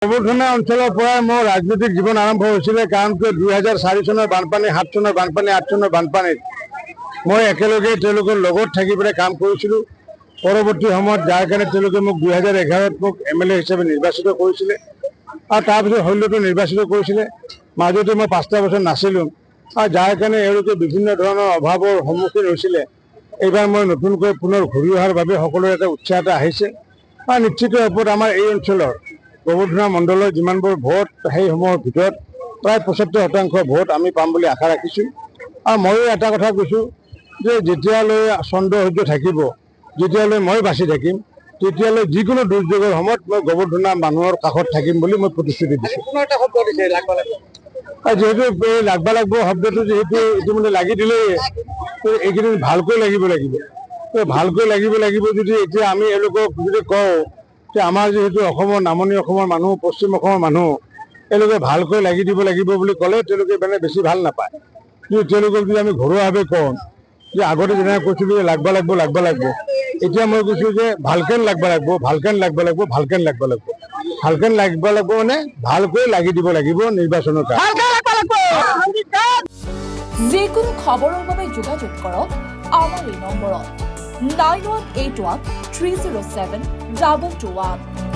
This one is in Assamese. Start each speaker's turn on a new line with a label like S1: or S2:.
S1: গোবৰ্ধনা অঞ্চলৰ পৰা মোৰ ৰাজনৈতিক জীৱন আৰম্ভ হৈছিলে, কাৰণ 2004 চনৰ বানপানী, 7 চনৰ বানপানী, 8 চনৰ বানপানীত মই একেলগে তেওঁলোকৰ লগত থাকি পেলাই কাম কৰিছিলোঁ। পৰৱৰ্তী সময়ত যাৰ কাৰণে তেওঁলোকে মোক 2011ত মোক MLA হিচাপে নিৰ্বাচিত কৰিছিলে আৰু তাৰপিছত ষোল্লতো নিৰ্বাচিত কৰিছিলে। মাজতে মই 5টা বছৰ নাছিলোঁ আৰু যাৰ কাৰণে এওঁলোকে বিভিন্ন ধৰণৰ অভাৱৰ সন্মুখীন হৈছিলে। এইবাৰ মই নতুনকৈ পুনৰ ঘূৰি অহাৰ বাবে সকলোৰে এটা উৎসাহ এটা আহিছে আৰু নিশ্চিত ওপৰত আমাৰ এই অঞ্চলৰ গোবৰ্ধনা মণ্ডলৰ যিমানবোৰ ভোট, সেইসমূহৰ ভিতৰত প্ৰায় 75% ভোট আমি পাম বুলি আশা ৰাখিছোঁ। আৰু ময়ো এটা কথা কৈছোঁ যে যেতিয়ালৈ চন্দ্ৰ সূৰ্য থাকিব, যেতিয়ালৈ মই বাচি থাকিম, তেতিয়ালৈ যিকোনো দুৰ্যোগৰ সময়ত মই গোবৰ্ধনা মানুহৰ কাষত থাকিম বুলি মই প্ৰতিশ্ৰুতি দিছোঁ। যিহেতু এই লাগবা লাগব শব্দটো যিহেতু ইতিমধ্যে লাগি দিলেই, এইকেইদিন ভালকৈ লাগিব ভালকৈ লাগিব যদি এতিয়া আমি এওঁলোকক যদি কওঁ যে আমাৰ যিহেতু অসমৰ নামনি অসমৰ মানুহ, পশ্চিম অসমৰ মানুহ, এওঁলোকে ভালকৈ লাগি দিব লাগিব বুলি ক'লে তেওঁলোকে মানে বেছি ভাল নাপায়। কিন্তু তেওঁলোকক যদি আমি ঘৰুৱাভাৱে কওঁ যে আগতে যেনেকৈ কৈছিলোঁ যে লাগবা লাগব, এতিয়া মই কৈছোঁ যে ভালকেন লাগবা লাগব মানে ভালকৈ লাগি দিব লাগিব নিৰ্বাচনৰ কাৰণে।
S2: যিকোনো খবৰৰ বাবে যোগাযোগ কৰক আমাৰ এই নম্বৰত 9181 307 221।